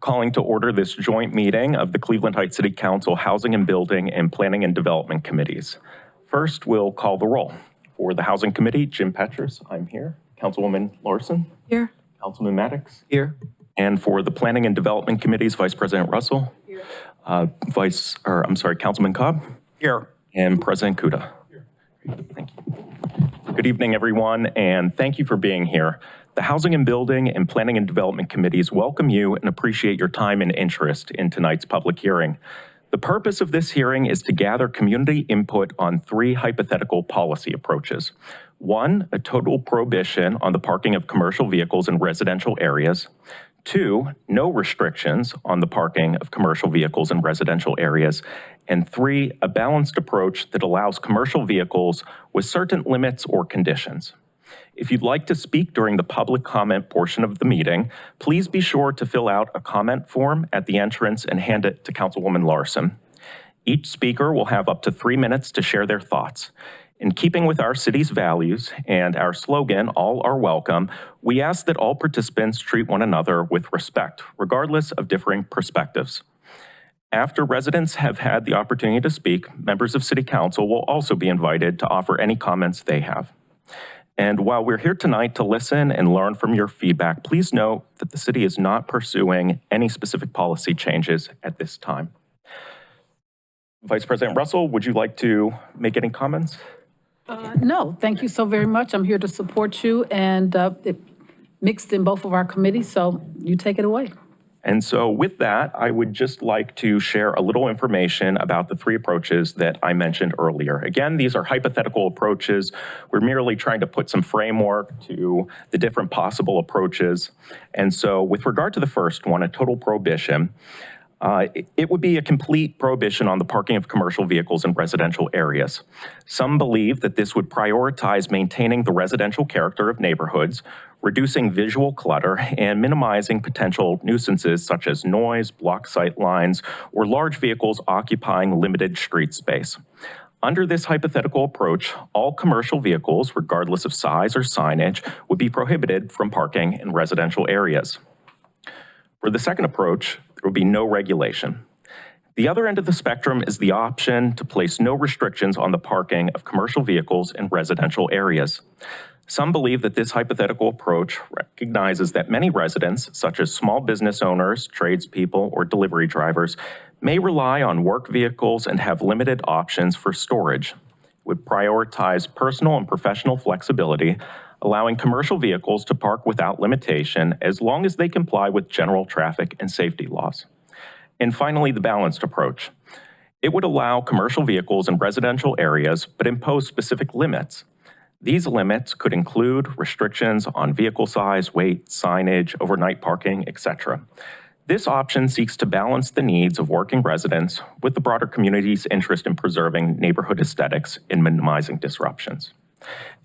Calling to order this joint meeting of the Cleveland Heights City Council Housing and Building and Planning and Development Committees. First, we'll call the roll. For the Housing Committee, Jim Petrus, I'm here. Councilwoman Larson. Here. Councilman Maddox. Here. And for the Planning and Development Committees, Vice President Russell. Here. Councilman Cobb. Here. And President Kuda. Here. Thank you. Good evening, everyone, and thank you for being here. The Housing and Building and Planning and Development Committees welcome you and appreciate your time and interest in tonight's public hearing. The purpose of this hearing is to gather community input on 3 hypothetical policy approaches. 1, a total prohibition on the parking of commercial vehicles in residential areas. 2, no restrictions on the parking of commercial vehicles in residential areas. And 3, a balanced approach that allows commercial vehicles with certain limits or conditions. If you'd like to speak during the public comment portion of the meeting, please be sure to fill out a comment form at the entrance and hand it to Councilwoman Larson. Each speaker will have up to 3 minutes to share their thoughts. In keeping with our city's values and our slogan, all are welcome, we ask that all participants treat one another with respect, regardless of differing perspectives. After residents have had the opportunity to speak, members of City Council will also be invited to offer any comments they have. And while we're here tonight to listen and learn from your feedback, please note that the city is not pursuing any specific policy changes at this time. Vice President Russell, would you like to make any comments? No, thank you so very much. I'm here to support you, and it mixed in both of our committees, so you take it away. And so with that, I would just like to share a little information about the 3 approaches that I mentioned earlier. Again, these are hypothetical approaches. We're merely trying to put some framework to the different possible approaches. And so with regard to the first one, a total prohibition, it would be a complete prohibition on the parking of commercial vehicles in residential areas. Some believe that this would prioritize maintaining the residential character of neighborhoods, reducing visual clutter, and minimizing potential nuisances such as noise, block sight lines, or large vehicles occupying limited street space. Under this hypothetical approach, all commercial vehicles, regardless of size or signage, would be prohibited from parking in residential areas. For the second approach, there will be no regulation. The other end of the spectrum is the option to place no restrictions on the parking of commercial vehicles in residential areas. Some believe that this hypothetical approach recognizes that many residents, such as small business owners, tradespeople, or delivery drivers, may rely on work vehicles and have limited options for storage. It would prioritize personal and professional flexibility, allowing commercial vehicles to park without limitation as long as they comply with general traffic and safety laws. And finally, the balanced approach. It would allow commercial vehicles in residential areas, but impose specific limits. These limits could include restrictions on vehicle size, weight, signage, overnight parking, etc. This option seeks to balance the needs of working residents with the broader community's interest in preserving neighborhood aesthetics and minimizing disruptions.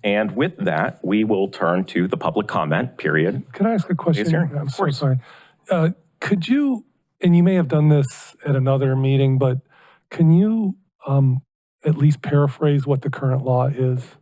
And with that, we will turn to the public comment period. Can I ask a question? I'm of so course. sorry. Could you, and you may have done this at another meeting, but can you at least paraphrase what the current law is?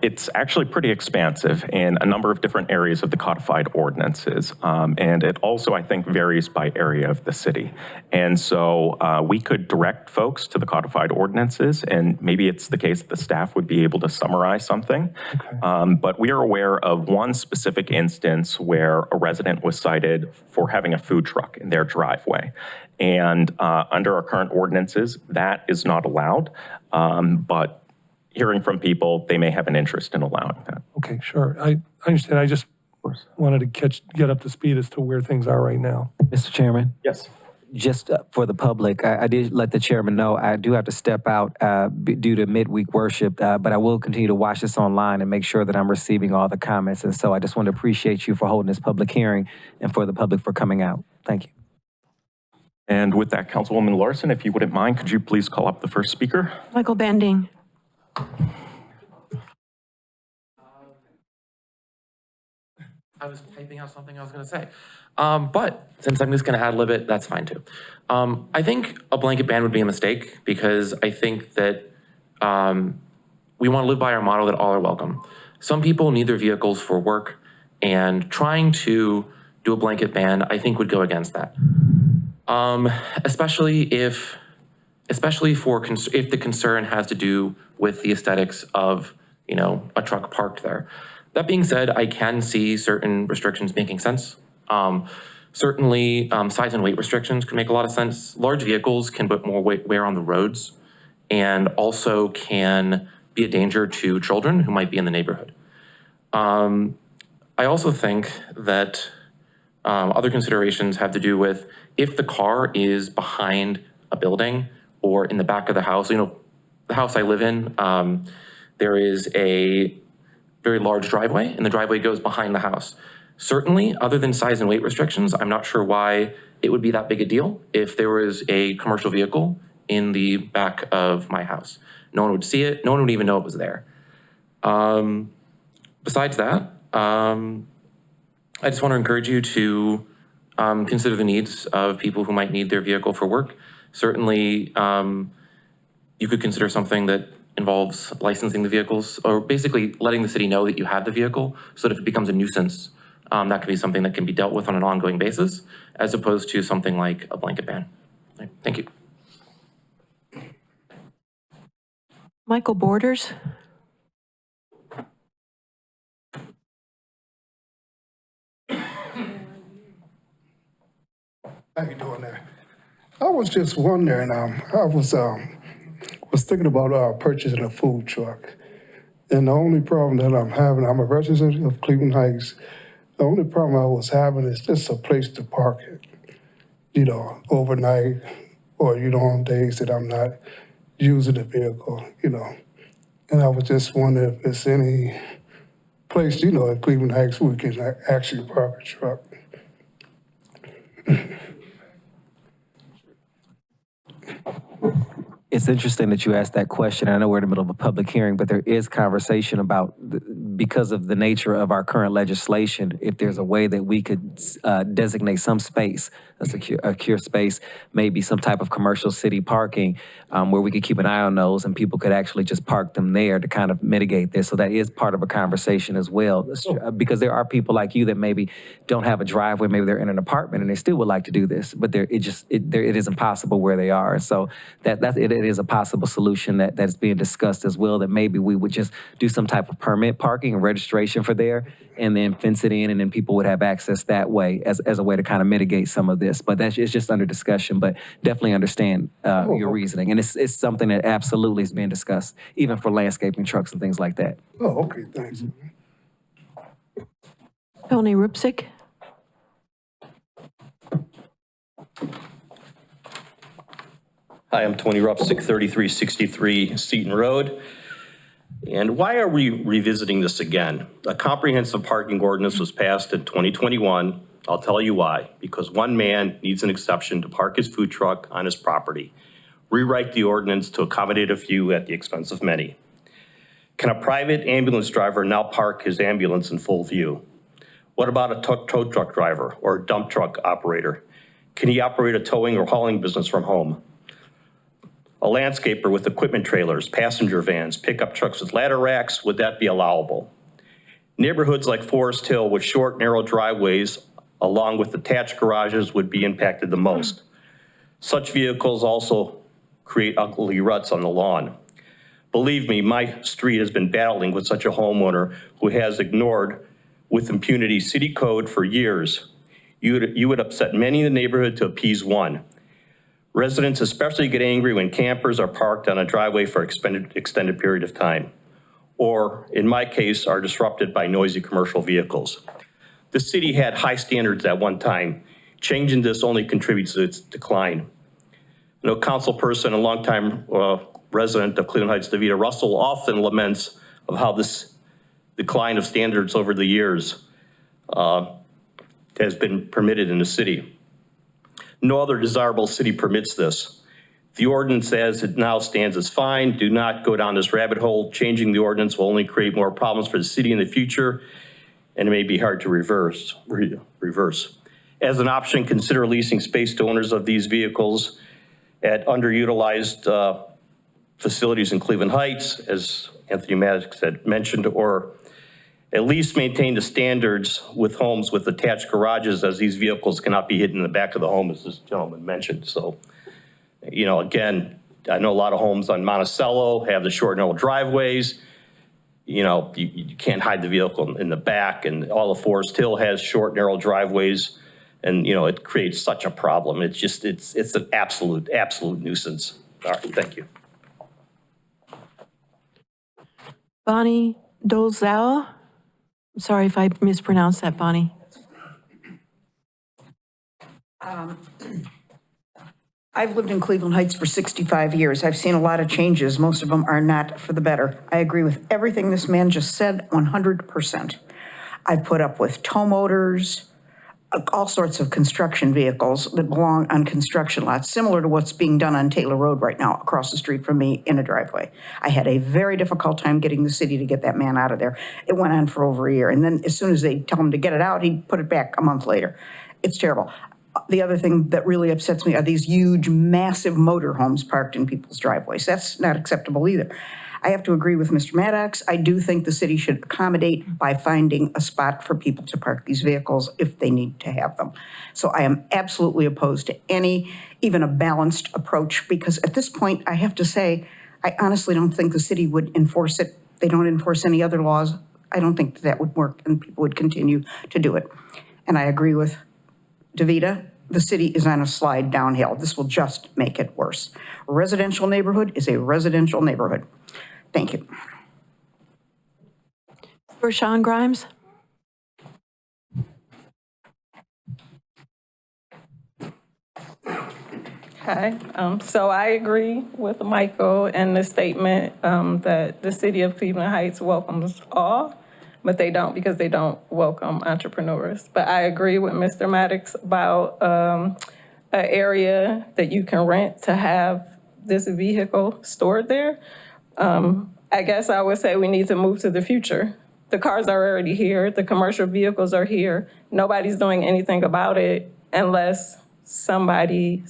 It's actually pretty expansive in a number of different areas of the codified ordinances. And it also, I think, varies by area of the city. And so we could direct folks to the codified ordinances, and maybe it's the case that the staff would be able to summarize something. Okay. But we are aware of one specific instance where a resident was cited for having a food truck in their driveway. And under our current ordinances, that is not allowed. But hearing from people, they may have an interest in allowing that. Okay, sure. I understand. I just wanted to get up to speed as to where things are right now. Mr. Chairman? Yes. Just for the public, I did let the chairman know I do have to step out due to midweek worship, but I will continue to watch this online and make sure that I'm receiving all the comments. And so I just want to appreciate you for holding this public hearing and for the public for coming out. Thank you. And with that, Councilwoman Larson, if you wouldn't mind, could you please call up the first speaker? Michael Bending. I was typing out something I was going to say. But since I'm just going to ad-lib it, that's fine too. I think a blanket ban would be a mistake because I think that we want to live by our motto that all are welcome. Some people need their vehicles for work, and trying to do a blanket ban, I think would go against that. Especially if the concern has to do with the aesthetics of, a truck parked there. That being said, I can see certain restrictions making sense. Certainly, size and weight restrictions could make a lot of sense. Large vehicles can put more wear on the roads and also can be a danger to children who might be in the neighborhood. I also think that other considerations have to do with if the car is behind a building or in the back of the house. The house I live in, there is a very large driveway, and the driveway goes behind the house. Certainly, other than size and weight restrictions, I'm not sure why it would be that big a deal if there was a commercial vehicle in the back of my house. No one would see it. No one would even know it was there. Besides that, I just want to encourage you to consider the needs of people who might need their vehicle for work. Certainly, you could consider something that involves licensing the vehicles, or basically letting the city know that you have the vehicle so that if it becomes a nuisance, that could be something that can be dealt with on an ongoing basis, as opposed to something like a blanket ban. Thank you. Michael Borders. How you doing there? I was just wondering, I was thinking about purchasing a food truck. And the only problem that I'm having, I'm a resident of Cleveland Heights. The only problem I was having is just a place to park it, overnight or, on days that I'm not using the vehicle, And I was just wondering if there's any place, in Cleveland Heights where we can actually park a truck. It's interesting that you asked that question. I know we're in the middle of a public hearing, but there is conversation about, because of the nature of our current legislation, if there's a way that we could designate some space, a secure space, maybe some type of commercial city parking, where we could keep an eye on those and people could actually just park them there to kind of mitigate this. So that is part of a conversation as well. Because there are people like you that maybe don't have a driveway, maybe they're in an apartment and they still would like to do this, but it isn't possible where they are. And so it is a possible solution that's being discussed as well, that maybe we would just do some type of permit parking and registration for there and then fence it in, and then people would have access that way as a way to kind of mitigate some of this. But it's just under discussion, but definitely understand your reasoning. And it's something that absolutely is being discussed, even for landscaping trucks and things like that. Oh, okay, thanks. Tony Rupsik. Hi, I'm Tony Rupsik, 3363 Seton Road. And why are we revisiting this again? A comprehensive parking ordinance was passed in 2021. I'll tell you why. Because one man needs an exception to park his food truck on his property. Rewrite the ordinance to accommodate a few at the expense of many. Can a private ambulance driver now park his ambulance in full view? What about a tow truck driver or a dump truck operator? Can he operate a towing or hauling business from home? A landscaper with equipment trailers, passenger vans, pickup trucks with ladder racks, would that be allowable? Neighborhoods like Forest Hill with short, narrow driveways, along with attached garages, would be impacted the most. Such vehicles also create ugly ruts on the lawn. Believe me, my street has been battling with such a homeowner who has ignored with impunity city code for years. You would upset many in the neighborhood to appease one. Residents especially get angry when campers are parked on a driveway for extended period of time, or in my case, are disrupted by noisy commercial vehicles. The city had high standards at one time. Changing this only contributes to its decline. Council person and longtime resident of Cleveland Heights, Davita Russell, often laments of how this decline of standards over the years has been permitted in the city. No other desirable city permits this. The ordinance as it now stands is fine. Do not go down this rabbit hole. Changing the ordinance will only create more problems for the city in the future, and it may be hard to reverse. As an option, consider leasing space to owners of these vehicles at underutilized facilities in Cleveland Heights, as Anthony Maddox had mentioned, or at least maintain the standards with homes with attached garages, as these vehicles cannot be hidden in the back of the home, as this gentleman mentioned. So, you know, again, I know a lot of homes on Monticello have the short, narrow driveways. You know, you can't hide the vehicle in the back, and all of Forest Hill has short, narrow driveways. And, you know, it creates such a problem. It's just, it's an absolute nuisance. All right, thank you. Bonnie Dolzau. I'm sorry if I mispronounced that, Bonnie. I've lived in Cleveland Heights for 65 years. I've seen a lot of changes. Most of them are not for the better. I agree with everything this man just said, 100%. I've put up with tow motors, all sorts of construction vehicles that belong on construction lots, similar to what's being done on Taylor Road right now, across the street from me in a driveway. I had a very difficult time getting the city to get that man out of there. It went on for over a year. And then as soon as they tell him to get it out, he'd put it back a month later. It's terrible. The other thing that really upsets me are these huge, massive motorhomes parked in people's driveways. That's not acceptable either. I have to agree with Mr. Maddox. I do think the city should accommodate by finding a spot for people to park these vehicles if they need to have them. So I am absolutely opposed to any, even a balanced approach, because at this point, I have to say, I honestly don't think the city would enforce it. They don't enforce any other laws. I don't think that would work, and people would continue to do it. And I agree with DeVita. The city is on a slide downhill. This will just make it worse. A residential neighborhood is a residential neighborhood. Thank you. Vershawn Grimes. Hi. So I agree with Michael and the statement that the city of Cleveland Heights welcomes all, but they don't, because they don't welcome entrepreneurs. But I agree with Mr. Maddox about an area that you can rent to have this vehicle stored there. I guess I would say we need to move to the future. The cars are already here. The commercial vehicles are here. Nobody's doing anything about it unless somebody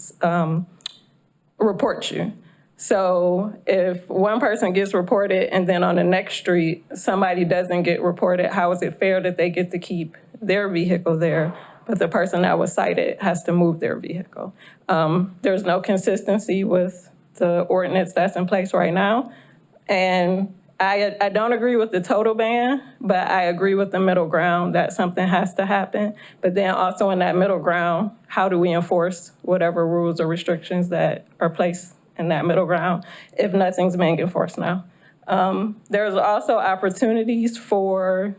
reports you. So if one person gets reported and then on the next street, somebody doesn't get reported, how is it fair that they get to keep their vehicle there, but the person that was cited has to move their vehicle? There's no consistency with the ordinance that's in place right now. And I don't agree with the total ban, but I agree with the middle ground that something has to happen. But then also in that middle ground, how do we enforce whatever rules or restrictions that are placed in that middle ground if nothing's being enforced now? There's also opportunities for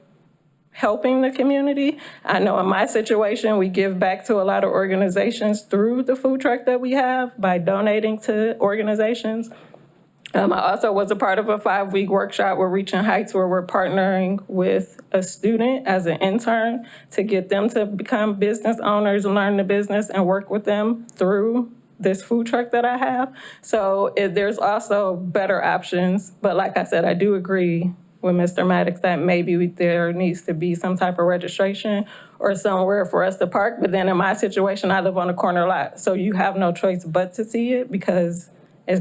helping the community. I know in my situation, we give back to a lot of organizations through the food truck that we have by donating to organizations. I also was a part of a 5-week workshop with Reaching Heights, where we're partnering with a student as an intern to get them to become business owners and learn the business and work with them through this food truck that I have. So there's also better options. But like I said, I do agree with Mr. Maddox that maybe there needs to be some type of registration or somewhere for us to park. But then in my situation, I live on a corner lot. So you have no choice but to see it, because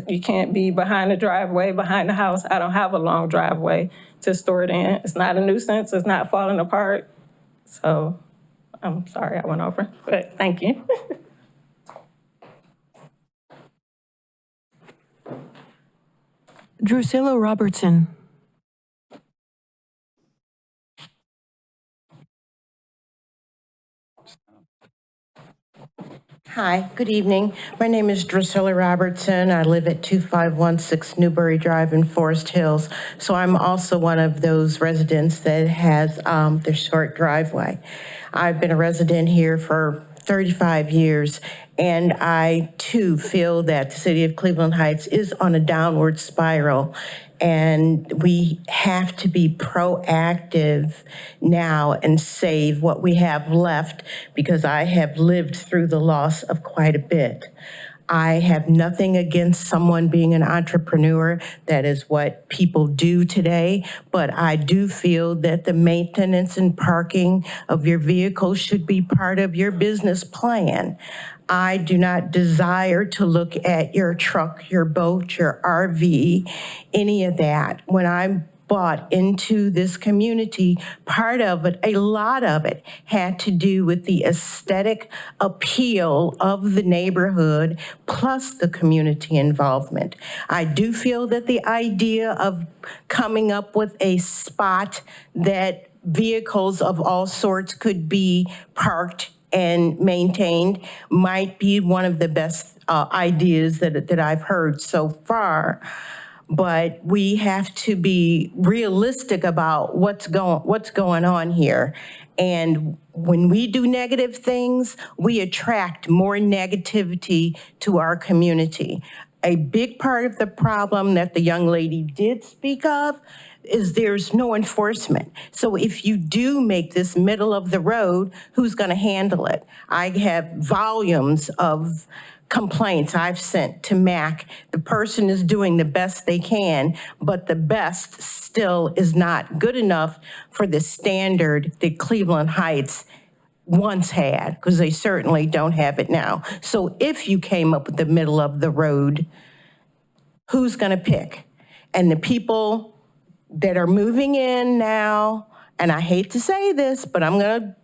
you can't be behind the driveway, behind the house. I don't have a long driveway to store it in. It's not a nuisance. It's not falling apart. So I'm sorry I went over, but thank you. Drusilla Robertson. Hi, good evening. My name is Drusilla Robertson. I live at 2516 Newbury Drive in Forest Hills. So I'm also one of those residents that has their short driveway. I've been a resident here for 35 years, and I too feel that the city of Cleveland Heights is on a downward spiral. And we have to be proactive now and save what we have left, because I have lived through the loss of quite a bit. I have nothing against someone being an entrepreneur. That is what people do today. But I do feel that the maintenance and parking of your vehicle should be part of your business plan. I do not desire to look at your truck, your boat, your RV, any of that. When I'm bought into this community, part of it, a lot of it, had to do with the aesthetic appeal of the neighborhood plus the community involvement. I do feel that the idea of coming up with a spot that vehicles of all sorts could be parked and maintained might be one of the best ideas that I've heard so far. But we have to be realistic about what's going on here. And when we do negative things, we attract more negativity to our community. A big part of the problem that the young lady did speak of is there's no enforcement. So if you do make this middle of the road, who's going to handle it? I have volumes of complaints I've sent to MAC. The person is doing the best they can, but the best still is not good enough for the standard that Cleveland Heights once had, because they certainly don't have it now. So if you came up with the middle of the road, who's going to pick? And the people that are moving in now, and I hate to say this, but I'm going to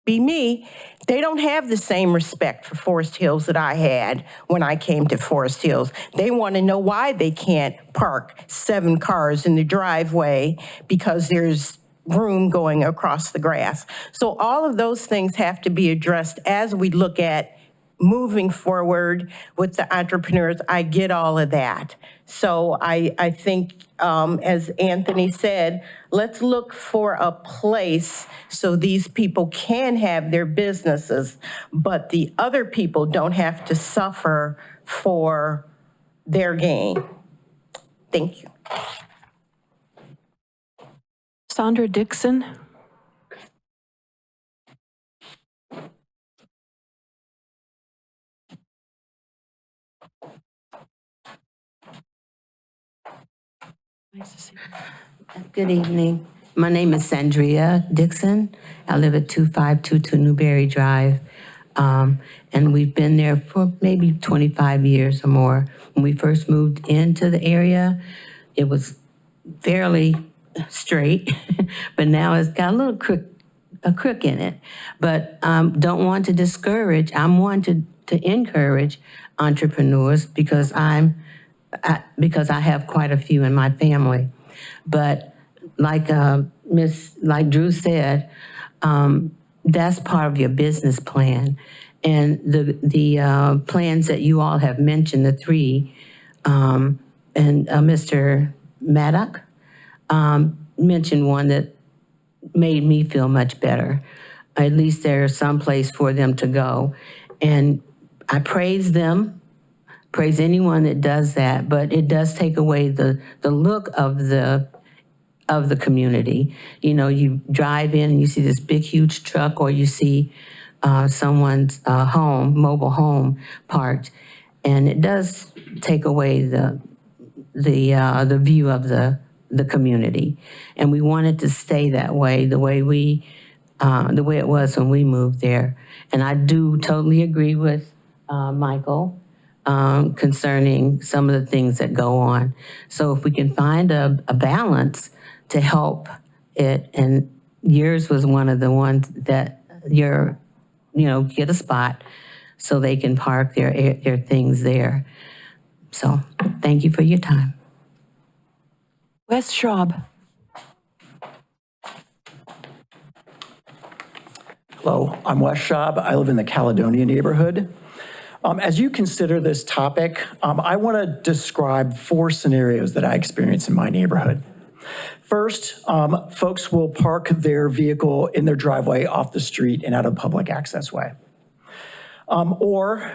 be me, they don't have the same respect for Forest Hills that I had when I came to Forest Hills. They want to know why they can't park 7 cars in the driveway because there's room going across the grass. So all of those things have to be addressed as we look at moving forward with the entrepreneurs. I get all of that. So I think, as Anthony said, let's look for a place so these people can have their businesses, but the other people don't have to suffer for their gain. Thank you. Sandra Dixon. Nice to see you. Good evening. My name is Sandria Dixon. I live at 2522 Newberry Drive. And we've been there for maybe 25 years or more. When we first moved into the area, it was fairly straight, but now it's got a little crook in it. But don't want to discourage. I'm one to encourage entrepreneurs because I have quite a few in my family. But like Drew said, that's part of your business plan. And the plans that you all have mentioned, the 3, and Mr. Maddock mentioned one that made me feel much better. At least there's some place for them to go. And I praise them. Praise anyone that does that, but it does take away the look of the community. You know, you drive in and you see this big, huge truck, or you see someone's mobile home parked, and it does take away the view of the community. And we want it to stay that way, the way it was when we moved there. And I do totally agree with Michael concerning some of the things that go on. So if we can find a balance to help it, and yours was one of the ones that get a spot so they can park their things there. So thank you for your time. Wes Schraub. Hello, I'm Wes Schraub. I live in the Caledonia neighborhood. As you consider this topic, I want to describe 4 scenarios that I experience in my neighborhood. First, folks will park their vehicle in their driveway off the street and out of public access way. Or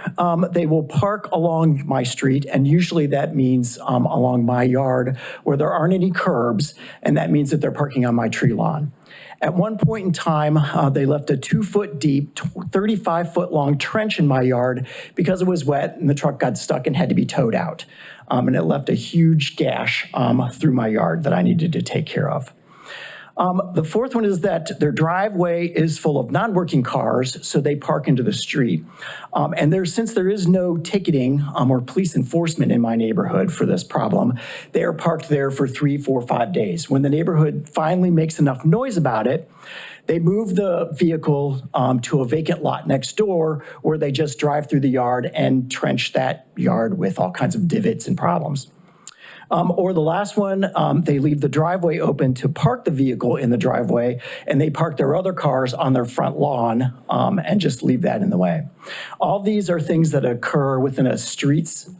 they will park along my street, and usually that means along my yard where there aren't any curbs, and that means that they're parking on my tree lawn. At one point in time, they left a 2-foot deep, 35-foot long trench in my yard because it was wet and the truck got stuck and had to be towed out. And it left a huge gash through my yard that I needed to take care of. The fourth one is that their driveway is full of non-working cars, so they park into the street. And since there is no ticketing or police enforcement in my neighborhood for this problem, they are parked there for 3, 4, 5 days. When the neighborhood finally makes enough noise about it, they move the vehicle to a vacant lot next door where they just drive through the yard and trench that yard with all kinds of divots and problems. Or the last one, they leave the driveway open to park the vehicle in the driveway, and they park their other cars on their front lawn and just leave that in the way. All these are things that occur within a street's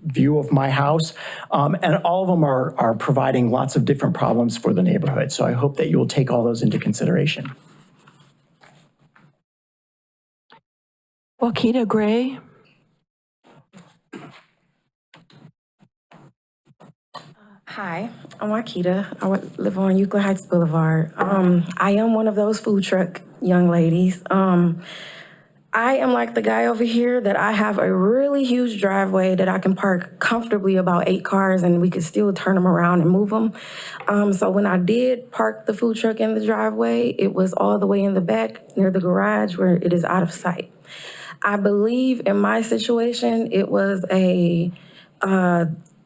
view of my house, and all of them are providing lots of different problems for the neighborhood. So I hope that you will take all those into consideration. Wakita Gray. Hi, I'm Wakita. I live on Euclid Heights Boulevard. I am one of those food truck young ladies. I am like the guy over here that I have a really huge driveway that I can park comfortably about 8 cars and we could still turn them around and move them. So when I did park the food truck in the driveway, it was all the way in the back near the garage where it is out of sight. I believe in my situation, it was a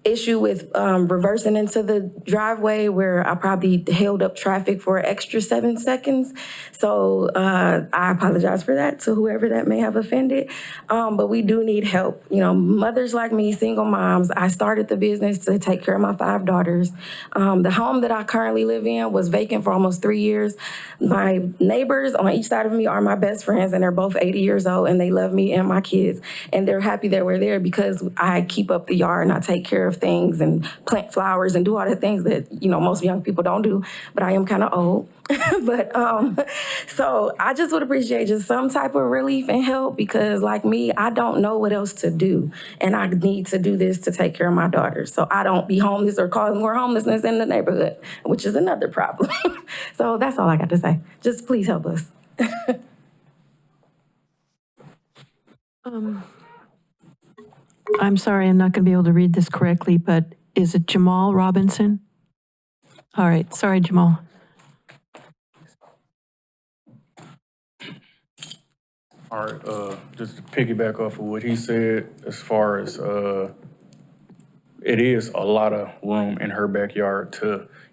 issue with reversing into the driveway where I probably held up traffic for an extra 7 seconds. So I apologize for that to whoever that may have offended. But we do need help. You know, mothers like me, single moms, I started the business to take care of my 5 daughters. The home that I currently live in was vacant for almost 3 years. My neighbors on each side of me are my best friends, and they're both 80 years old, and they love me and my kids. And they're happy that we're there because I keep up the yard and I take care of things and plant flowers and do all the things that, you know, most young people don't do, but I am kind of old. But so I just would appreciate just some type of relief and help because like me, I don't know what else to do. And I need to do this to take care of my daughters. So I don't be homeless or cause more homelessness in the neighborhood, which is another problem. So that's all I got to say. Just please help us. I'm sorry, I'm not going to be able to read this correctly, but is it Jamal Robinson? All right, sorry, Jamal. All right, just to piggyback off of what he said, as far as it is a lot of room in her backyard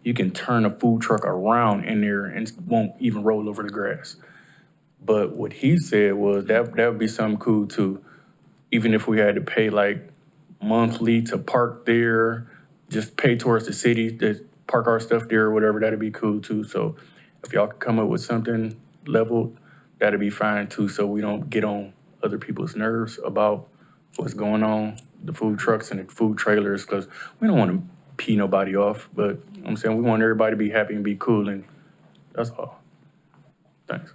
you can turn a food truck around in there and it won't even roll over the grass. But what he said was that would be something cool too. Even if we had to pay like monthly to park there, just pay towards the city to park our stuff there or whatever, that'd be cool too. So if y'all could come up with something leveled, that'd be fine too, so we don't get on other people's nerves about what's going on, the food trucks and the food trailers, because we don't want to pee nobody off, but I'm saying we want everybody to be happy and be cool, and that's all. Thanks.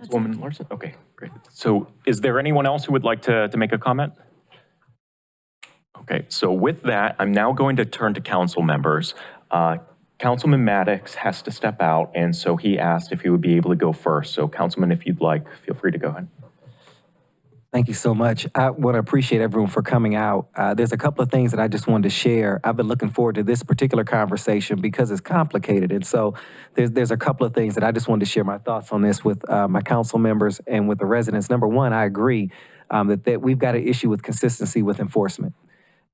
Councilwoman Larson? Okay, great. So is there anyone else who would like to make a comment? Okay, so with that, I'm now going to turn to council members. Councilman Maddox has to step out, and so he asked if he would be able to go first. So Councilman, if you'd like, feel free to go ahead. Thank you so much. I want to appreciate everyone for coming out. There's a couple of things that I just wanted to share. I've been looking forward to this particular conversation because it's complicated. And so there's a couple of things that I just wanted to share my thoughts on this with my council members and with the residents. Number one, I agree that we've got an issue with consistency with enforcement.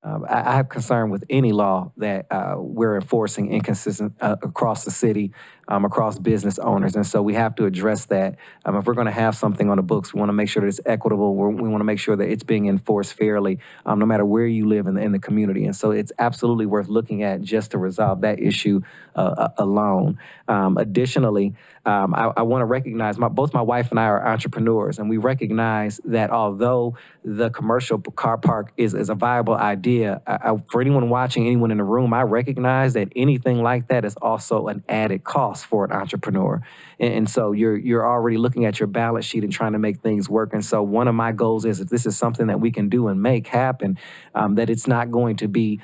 I have concern with any law that we're enforcing inconsistent across the city, across business owners. And so we have to address that. If we're going to have something on the books, we want to make sure that it's equitable. We want to make sure that it's being enforced fairly, no matter where you live in the community. And so it's absolutely worth looking at just to resolve that issue alone. Additionally, I want to recognize both my wife and I are entrepreneurs, and we recognize that although the commercial car park is a viable idea, for anyone watching, anyone in the room, I recognize that anything like that is also an added cost for an entrepreneur. And so you're already looking at your balance sheet and trying to make things work. And so one of my goals is if this is something that we can do and make happen, that it's not going to be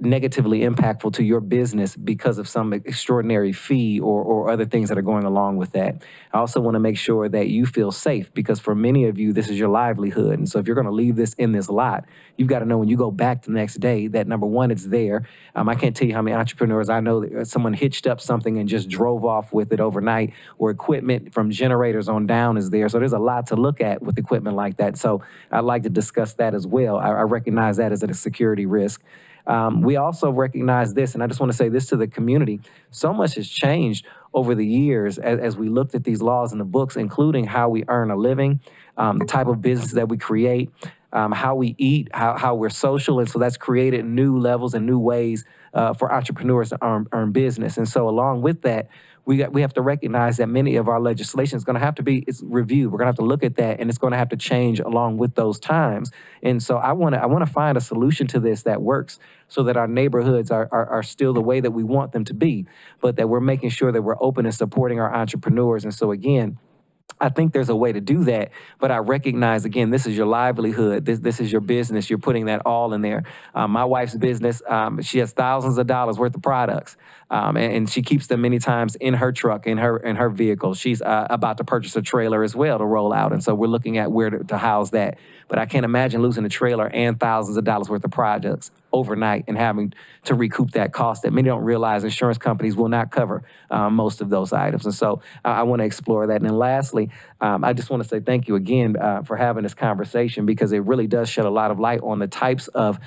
negatively impactful to your business because of some extraordinary fee or other things that are going along with that. I also want to make sure that you feel safe because for many of you, this is your livelihood. And so if you're going to leave this in this lot, you've got to know when you go back the next day that number one, it's there. I can't tell you how many entrepreneurs I know that someone hitched up something and just drove off with it overnight, or equipment from generators on down is there. So there's a lot to look at with equipment like that. So I'd like to discuss that as well. I recognize that as a security risk. We also recognize this, and I just want to say this to the community. So much has changed over the years as we looked at these laws in the books, including how we earn a living, the type of business that we create, how we eat, how we're social. And so that's created new levels and new ways for entrepreneurs to earn business. And so along with that, we have to recognize that many of our legislation is going to have to be reviewed. We're going to have to look at that, and it's going to have to change along with those times. And so I want to find a solution to this that works, so that our neighborhoods are still the way that we want them to be, but that we're making sure that we're open and supporting our entrepreneurs. And so again, I think there's a way to do that, but I recognize, again, this is your livelihood. This is your business. You're putting that all in there. My wife's business, she has thousands of dollars worth of products, and she keeps them many times in her truck, in her vehicle. She's about to purchase a trailer as well to roll out, and so we're looking at where to house that. But I can't imagine losing a trailer and thousands of dollars worth of products overnight and having to recoup that cost that many don't realize insurance companies will not cover most of those items. And so I want to explore that. And then lastly, I just want to say thank you again for having this conversation, because it really does shed a lot of light on the types of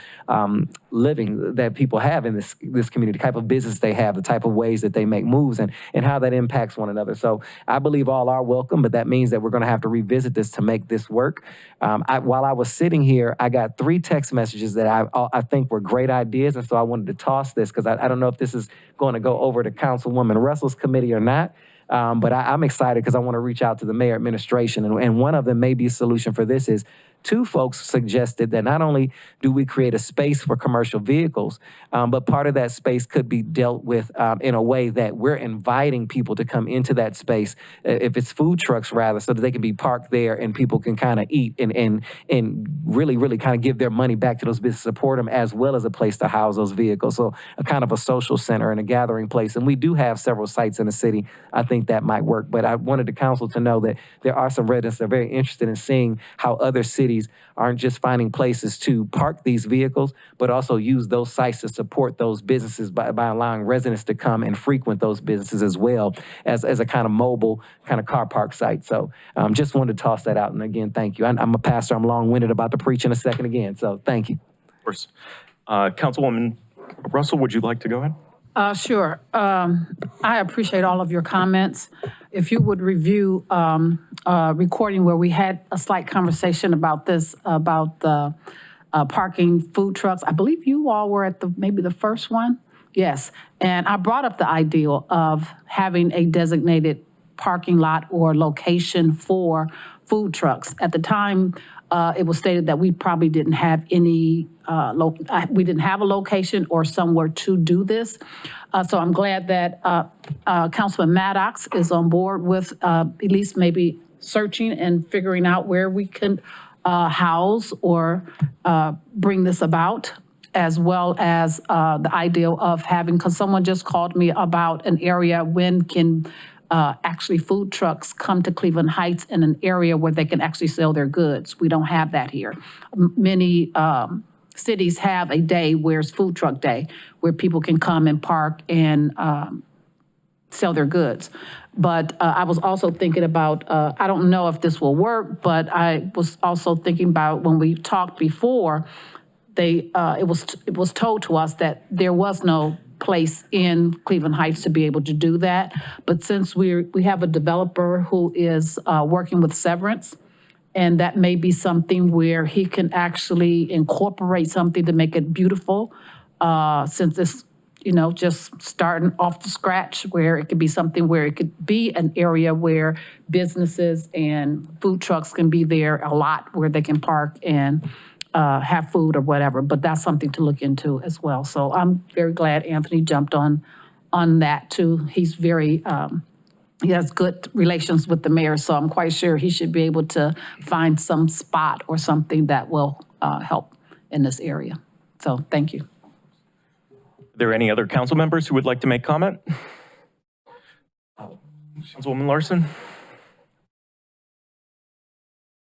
living that people have in this community, the type of business they have, the type of ways that they make moves, and how that impacts one another. So I believe all are welcome, but that means that we're going to have to revisit this to make this work. While I was sitting here, I got 3 text messages that I think were great ideas, and so I wanted to toss this because I don't know if this is going to go over to Councilwoman Russell's committee or not. But I'm excited because I want to reach out to the mayor administration. And one of them may be a solution for this is 2 folks suggested that not only do we create a space for commercial vehicles, but part of that space could be dealt with in a way that we're inviting people to come into that space, if it's food trucks rather, so that they can be parked there and people can kind of eat and really, really kind of give their money back to those businesses, support them, as well as a place to house those vehicles. So a kind of a social center and a gathering place. And we do have several sites in the city. I think that might work. But I wanted the council to know that there are some residents that are very interested in seeing how other cities aren't just finding places to park these vehicles, but also use those sites to support those businesses by allowing residents to come and frequent those businesses as well as a kind of mobile kind of car park site. So just wanted to toss that out. And again, thank you. I'm a pastor. I'm long-winded about to preach in a second again. So thank you. Of course. Councilwoman Russell, would you like to go ahead? Sure. I appreciate all of your comments. If you would review recording where we had a slight conversation about this, about the parking food trucks. I believe you all were at maybe the first one. Yes. And I brought up the ideal of having a designated parking lot or location for food trucks. At the time, it was stated that we probably didn't have any, we didn't have a location or somewhere to do this. So I'm glad that Councilman Maddox is on board with at least maybe searching and figuring out where we can house or bring this about, as well as the idea of having, because someone just called me about an area, when can actually food trucks come to Cleveland Heights in an area where they can actually sell their goods. We don't have that here. Many cities have a day where it's food truck day, where people can come and park and sell their goods. But I was also thinking about, I don't know if this will work, but I was also thinking about when we talked before, it was told to us that there was no place in Cleveland Heights to be able to do that. But since we have a developer who is working with Severance, and that may be something where he can actually incorporate something to make it beautiful, since it's, just starting off the scratch, where it could be something where it could be an area where businesses and food trucks can be there a lot, where they can park and have food or whatever, but that's something to look into as well. So I'm very glad Anthony jumped on that too. He's very, he has good relations with the mayor, so I'm quite sure he should be able to find some spot or something that will help in this area. So thank you. Are there any other council members who would like to make comment? Councilwoman Larson?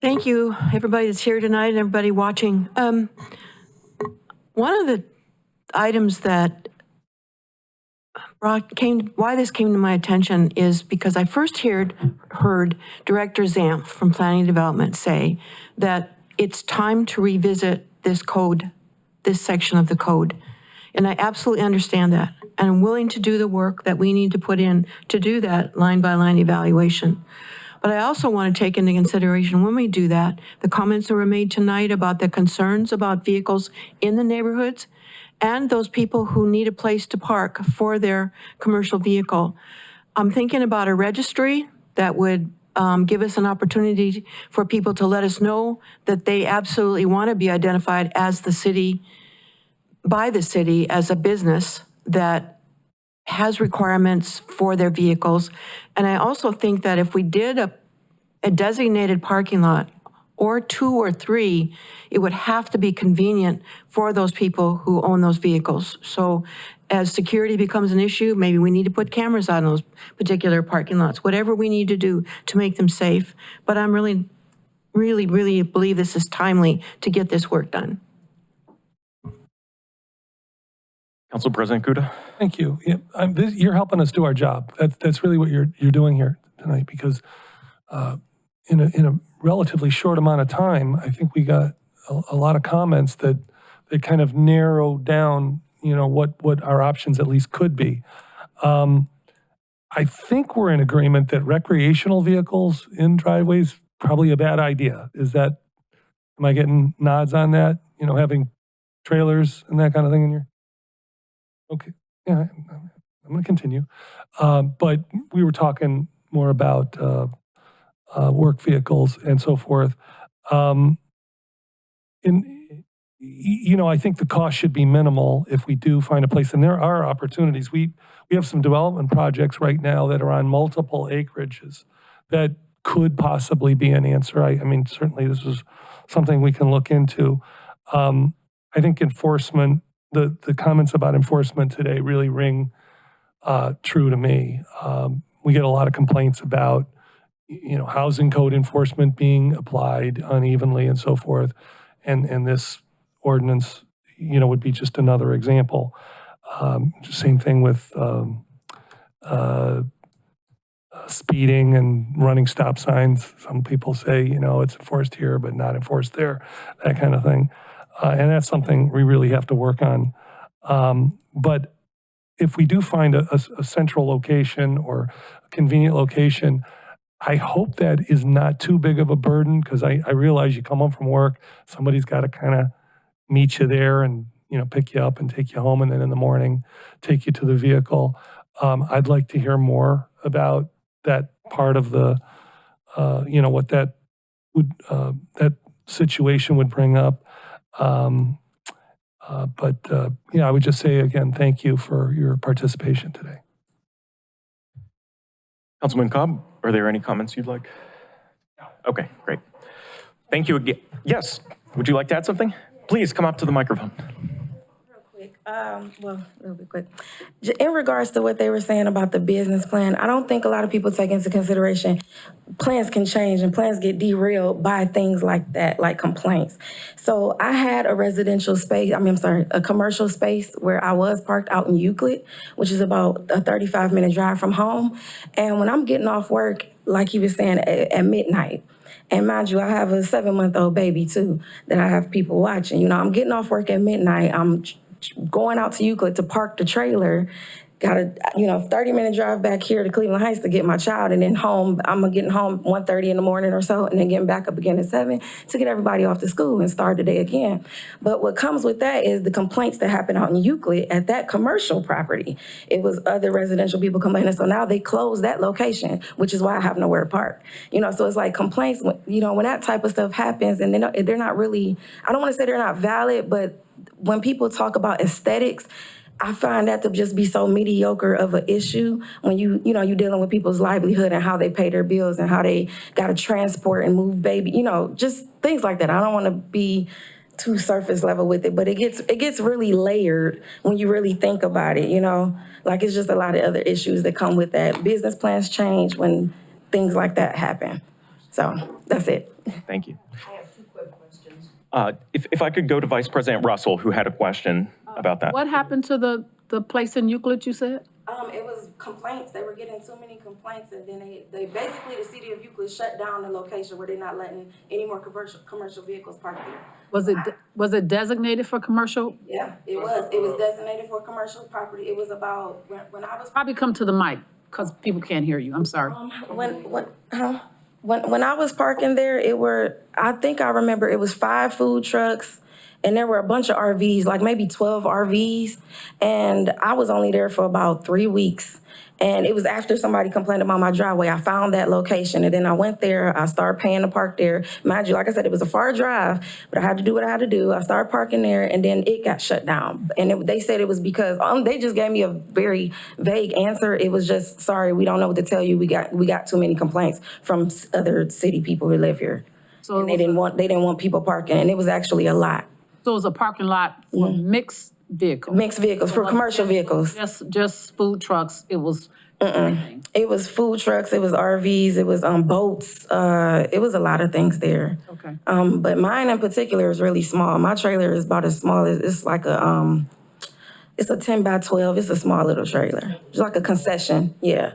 Thank you, everybody that's here tonight and everybody watching. One of the items that why this came to my attention is because I first heard Director Zampf from Planning and Development say that it's time to revisit this code, this section of the code. And I absolutely understand that. And I'm willing to do the work that we need to put in to do that line-by-line evaluation. But I also want to take into consideration when we do that, the comments that were made tonight about the concerns about vehicles in the neighborhoods and those people who need a place to park for their commercial vehicle. I'm thinking about a registry that would give us an opportunity for people to let us know that they absolutely want to be identified as the city, by the city, as a business that has requirements for their vehicles. And I also think that if we did a designated parking lot or 2 or 3, it would have to be convenient for those people who own those vehicles. So as security becomes an issue, maybe we need to put cameras on those particular parking lots, whatever we need to do to make them safe. But I'm really believe this is timely to get this work done. Council President Kuda? Thank you. Yeah, you're helping us do our job. That's really what you're doing here tonight, because in a relatively short amount of time, I think we got a lot of comments that kind of narrowed down, what our options at least could be. I think we're in agreement that recreational vehicles in driveways probably a bad idea. Am I getting nods on that? Having trailers and that kind of thing in your. Okay, yeah, I'm going to continue. But we were talking more about work vehicles and so forth. I think the cost should be minimal if we do find a place. And there are opportunities. We have some development projects right now that are on multiple acreages that could possibly be an answer. I mean, certainly this is something we can look into. I think enforcement, the comments about enforcement today really ring true to me. We get a lot of complaints about, housing code enforcement being applied unevenly and so forth. And this ordinance, would be just another example. Same thing with speeding and running stop signs. Some people say, it's enforced here, but not enforced there, that kind of thing. And that's something we really have to work on. But if we do find a central location or a convenient location, I hope that is not too big of a burden, because I realize you come home from work, somebody's got to kind of meet you there and, pick you up and take you home, and then in the morning, take you to the vehicle. I'd like to hear more about that part of the, what that would, that situation would bring up. But I would just say again, thank you for your participation today. Councilman Cobb, are there any comments you'd like? Okay, great. Thank you again. Yes, would you like to add something? Please come up to the microphone. A little bit quick. In regards to what they were saying about the business plan, I don't think a lot of people take into consideration plans can change and plans get derailed by things like that, like complaints. So I had a residential space, a commercial space where I was parked out in Euclid, which is about a 35-minute drive from home. And when I'm getting off work, like he was saying, at midnight, and mind you, I have a 7-month-old baby too that I have people watching. I'm getting off work at midnight. I'm going out to Euclid to park the trailer, got a 30-minute drive back here to Cleveland Heights to get my child, and then home. I'm getting home 1:30 in the morning or so, and then getting back up again at 7 to get everybody off to school and start the day again. But what comes with that is the complaints that happen out in Euclid at that commercial property. It was other residential people complaining, so now they closed that location, which is why I have nowhere to park. So it's like complaints, when that type of stuff happens, and they're not really, I don't want to say they're not valid, but when people talk about aesthetics, I find that to just be so mediocre of an issue when you're dealing with people's livelihood and how they pay their bills and how they got to transport and move baby, just things like that. I don't want to be too surface level with it, but it gets really layered when you really think about it, you know? Like, it's just a lot of other issues that come with that. Business plans change when things like that happen. So that's it. Thank you. I have 2 quick questions. If I could go to Vice President Russell, who had a question about that. What happened to the place in Euclid, you said? It was complaints. They were getting too many complaints, and then they basically, the city of Euclid shut down the location where they're not letting any more commercial vehicles park there. Was it designated for commercial? Yeah, it was. It was designated for commercial property. It was about, when I was. Probably come to the mic, because people can't hear you. I'm sorry. When I was parking there, I think I remember it was 5 food trucks, and there were a bunch of RVs, like maybe 12 RVs, and I was only there for about 3 weeks. And it was after somebody complained about my driveway. I found that location, and then I went there. I started paying to park there. Mind you, like I said, it was a far drive, but I had to do what I had to do. I started parking there, and then it got shut down. And they said it was because they just gave me a very vague answer. It was just, sorry, we don't know what to tell you. We got too many complaints from other city people who live here. So and they didn't want people parking, and it was actually a lot. So it was a parking lot for mixed vehicles? Mixed vehicles, for commercial vehicles. Just food trucks, it was? It was food trucks, it was RVs, it was boats, it was a lot of things there. Okay. But mine in particular is really small. My trailer is about as small as, it's like it's a 10 by 12, it's a small little trailer. It's like a concession, yeah.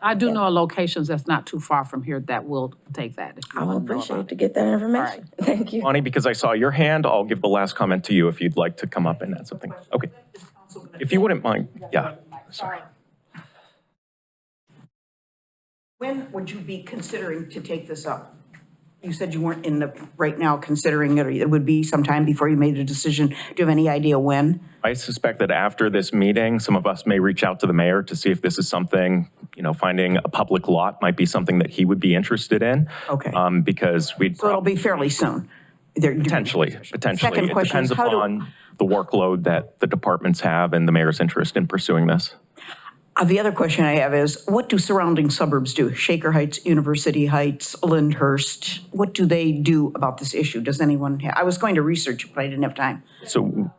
I do know locations that's not too far from here that will take that. I would appreciate to get that information. Thank you. Bonnie, because I saw your hand, I'll give the last comment to you if you'd like to come up and add something. Okay. If you wouldn't mind, yeah, sorry. When would you be considering to take this up? You said you weren't right now considering it, or it would be sometime before you made a decision. Do you have any idea when? I suspect that after this meeting, some of us may reach out to the mayor to see if this is something, finding a public lot might be something that he would be interested in. Okay. Because So it'll be fairly soon? Potentially. Second It question depends is upon the workload that the departments have and the mayor's interest in pursuing this. The other question I have is, what do surrounding suburbs do? Shaker Heights, University Heights, Lyndhurst, what do they do about this issue? Does anyone I was going to research it, but I didn't have time. So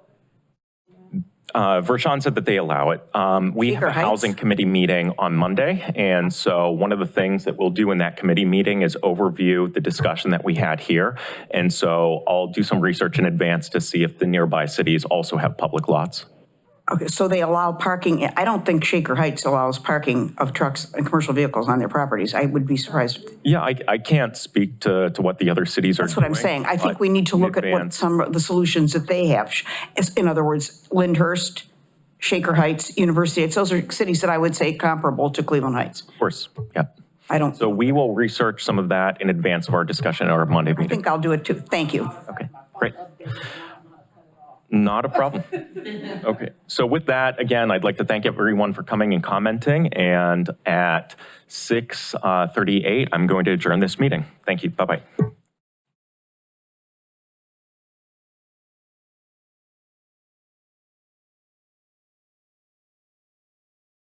Vershawn said that they allow it. We have a housing committee meeting on Monday. And so one of the things that we'll do in that committee meeting is overview the discussion that we had here. And so I'll do some research in advance to see if the nearby cities also have public lots. Okay, so they allow parking. I don't think Shaker Heights allows parking of trucks and commercial vehicles on their properties. I would be surprised. Yeah, I can't speak to what the other cities are doing. That's what I'm saying. I think we need to look at what some of the solutions that they have. In other words, Lyndhurst, Shaker Heights, University Heights, those are cities that I would say comparable to Cleveland Heights. Of course, yep. I So we will research some of that in advance of our discussion at our Monday meeting. I think I'll do it too. Thank you. Okay, great. Not a problem. Okay, so with that, again, I'd like to thank everyone for coming and commenting. And at 6:38, I'm going to adjourn this meeting. Thank you. Bye-bye.